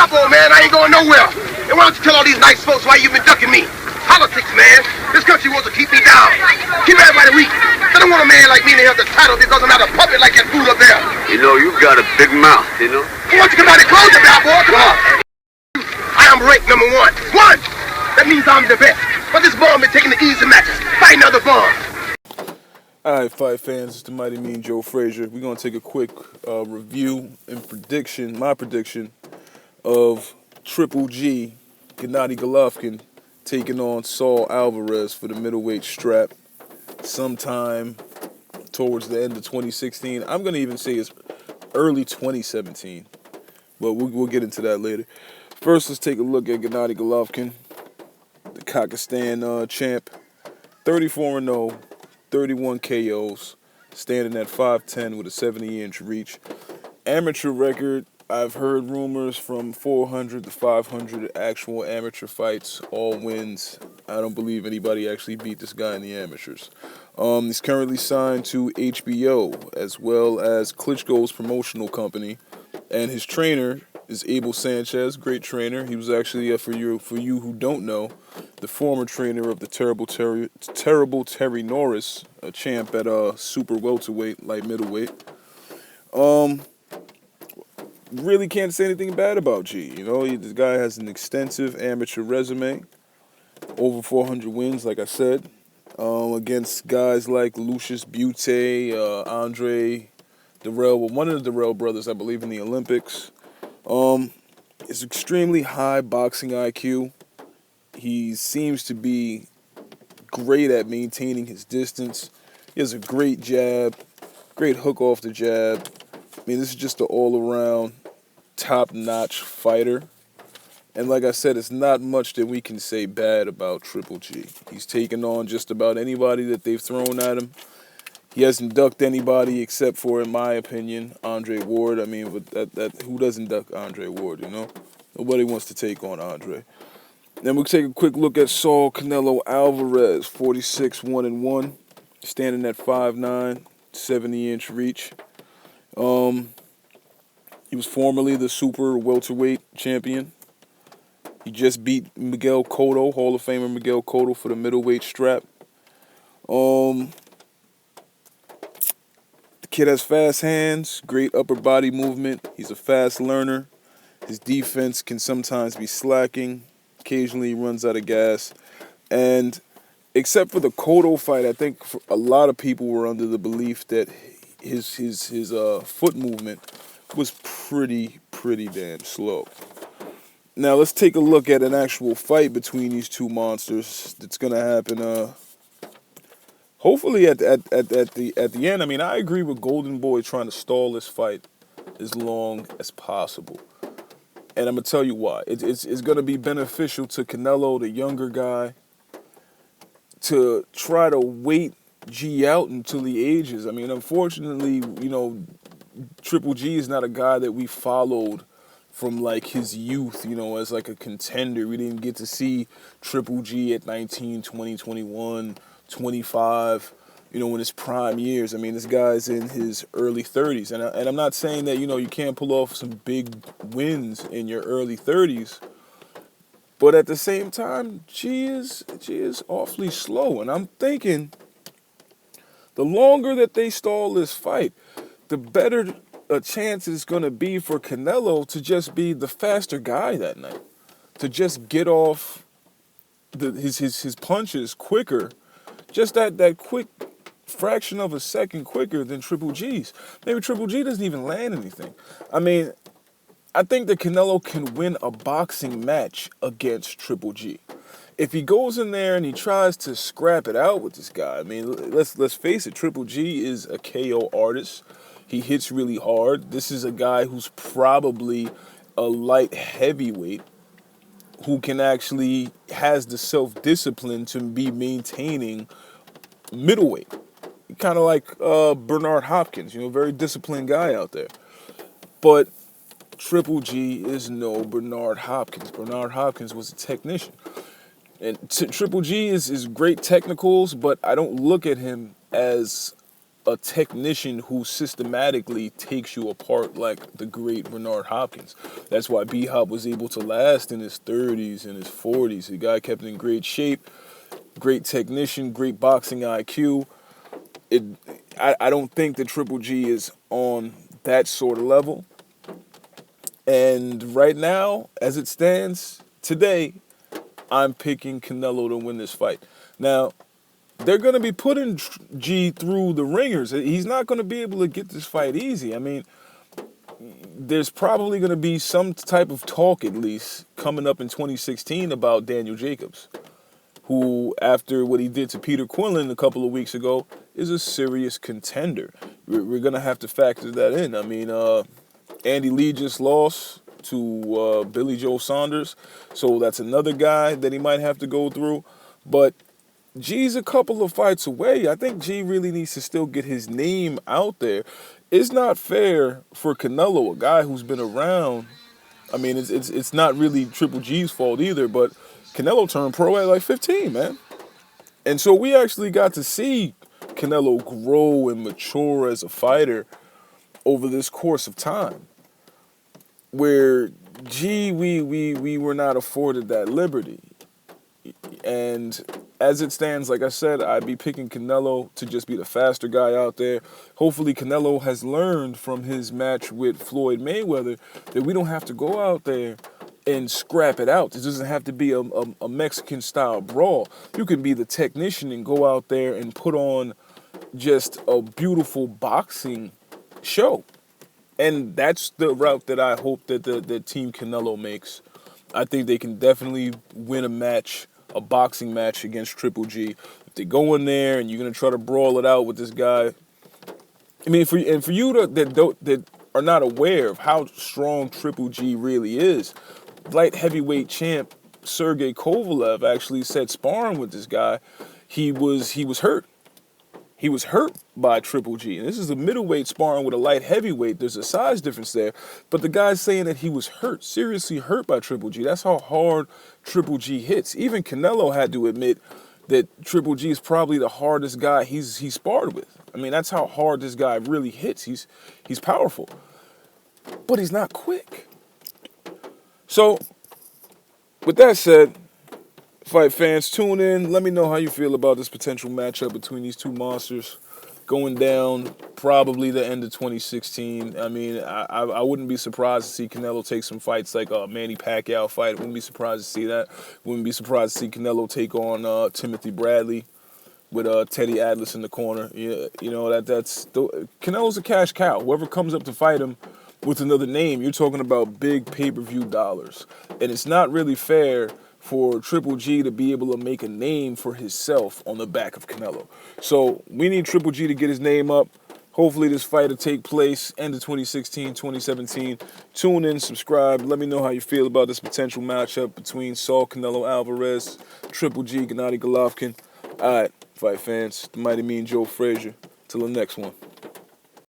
Balboa, man. I ain't going nowhere. And why don't you tell all these nice folks why you've been ducking me? Politics, man. This country wants to keep me down. Keep everybody weak. They don't want a man like me to have the title because I'm not a puppet like that fool up there. You know, you've got a big mouth, you know? Why don't you come out and close it, Balboa? Come on. I am ranked number one. One! That means I'm the best. But this bum been taking the easy matches. Fight another bum. Alright, fight fans, it's the Mighty Mean Joe Frazier. We're going to take a quick review and prediction, my prediction, of Triple G, Gennady Golovkin, taking on Saul Alvarez for the middleweight strap sometime towards the end of 2016. I'm going to even say it's early 2017, but we'll get into that later. First, let's take a look at Gennady Golovkin, the Kazakhstan champ, 34-0. 31 KOs, standing at 5'10 with a 70-inch reach. Amateur record, I've heard rumors from 400 to 500 actual amateur fights, all wins. I don't believe anybody actually beat this guy in the amateurs. He's currently signed to HBO, as well as Klitschko's promotional company, and his trainer is Abel Sanchez, great trainer. He was actually, for you who don't know, the former trainer of the terrible Terry Norris, a champ at super welterweight, light middleweight. Really can't say anything bad about G. You know, this guy has an extensive amateur resume, over 400 wins, like I said, against guys like Lucius Butte, Andre Darrell, well, one of the Darrell brothers, I believe, in the Olympics. It's extremely high boxing IQ. He seems to be great at maintaining his distance. He has a great jab, great hook off the jab. I mean, this is just an all-around, top-notch fighter. And like I said, it's not much that we can say bad about Triple G. He's taken on just about anybody that they've thrown at him. He hasn't ducked anybody except for, in my opinion, Andre Ward. I mean, but who doesn't duck Andre Ward, you know? Nobody wants to take on Andre. Then we'll take a quick look at Saul Canelo Alvarez, 46-1-1, standing at 5'9", 70-inch reach. He was formerly the super welterweight champion. He just beat Miguel Cotto, Hall of Famer Miguel Cotto, for the middleweight strap. The kid has fast hands, great upper body movement. He's a fast learner. His defense can sometimes be slacking. Occasionally he runs out of gas. And except for the Cotto fight, I think a lot of people were under the belief that his foot movement was pretty damn slow. Now let's take a look at an actual fight between these two monsters that's going to happen hopefully at the end. I mean, I agree with Golden Boy trying to stall this fight as long as possible. And I'm going to tell you why. It's going to be beneficial to Canelo, the younger guy, to try to wait G out until he ages. I mean, unfortunately, you know, Triple G is not a guy that we followed from, like, his youth, you know, as, like, a contender. We didn't get to see Triple G at 19, 20, 21, 25, you know, in his prime years. I mean, this guy's in his early 30s. And I'm not saying that, you know, you can't pull off some big wins in your early 30s. But at the same time, G is awfully slow. And I'm thinking the longer that they stall this fight, the better a chance it's going to be for Canelo to just be the faster guy that night, to just get off his punches quicker, just that quick fraction of a second quicker than Triple G's. Maybe Triple G doesn't even land anything. I mean, I think that Canelo can win a boxing match against Triple G. If he goes in there and he tries to scrap it out with this guy, I mean, let's face it, Triple G is a KO artist. He hits really hard. This is a guy who's probably a light heavyweight who can actually has the self-discipline to be maintaining middleweight. Kind of like Bernard Hopkins, you know, very disciplined guy out there. But Triple G is no Bernard Hopkins. Bernard Hopkins was a technician. And Triple G is great technicals, but I don't look at him as a technician who systematically takes you apart like the great Bernard Hopkins. That's why B-Hop was able to last in his 30s and his 40s. The guy kept in great shape, great technician, great boxing IQ. I don't think that Triple G is on that sort of level. And right now, as it stands today, I'm picking Canelo to win this fight. Now, they're going to be putting G through the ringers. He's not going to be able to get this fight easy. I mean, there's probably going to be some type of talk, at least, coming up in 2016 about Daniel Jacobs, who, after what he did to Peter Quinlan a couple of weeks ago, is a serious contender. We're going to have to factor that in. I mean, Andy Lee just lost to Billy Joe Saunders, so that's another guy that he might have to go through. But G's a couple of fights away. I think G really needs to still get his name out there. It's not fair for Canelo, a guy who's been around. I mean, it's not really Triple G's fault either, but Canelo turned pro at like 15, man. And so we actually got to see Canelo grow and mature as a fighter over this course of time, where G, we were not afforded that liberty. And as it stands, like I said, I'd be picking Canelo to just be the faster guy out there. Hopefully Canelo has learned from his match with Floyd Mayweather that we don't have to go out there and scrap it out. It doesn't have to be a Mexican-style brawl. You can be the technician and go out there and put on just a beautiful boxing show. And that's the route that I hope that the Team Canelo makes. I think they can definitely win a match, a boxing match against Triple G. If they go in there and you're gonna try to brawl it out with this guy, I mean, for you that are not aware of how strong Triple G really is, light heavyweight champ Sergey Kovalev actually said sparring with this guy, he was hurt. He was hurt by Triple G. And this is a middleweight sparring with a light heavyweight. There's a size difference there. But the guy's saying that he was hurt, seriously hurt by Triple G. That's how hard Triple G hits. Even Canelo had to admit that Triple G is probably the hardest guy he's sparred with. I mean, that's how hard this guy really hits. He's powerful. But he's not quick. So, with that said, fight fans, tune in. Let me know how you feel about this potential matchup between these two monsters going down probably the end of 2016. I mean, I wouldn't be surprised to see Canelo take some fights like a Manny Pacquiao fight. Wouldn't be surprised to see that. Wouldn't be surprised to see Canelo take on Timothy Bradley with Teddy Atlas in the corner. Yeah, you know, Canelo's a cash cow. Whoever comes up to fight him with another name, you're talking about big pay-per-view dollars. And it's not really fair for Triple G to be able to make a name for himself on the back of Canelo. So we need Triple G to get his name up. Hopefully this fight will take place end of 2016, 2017. Tune in, subscribe. Let me know how you feel about this potential matchup between Saul Canelo Alvarez, Triple G, Gennady Golovkin. All right, fight fans, the mighty mean Joe Frazier. Till the next one.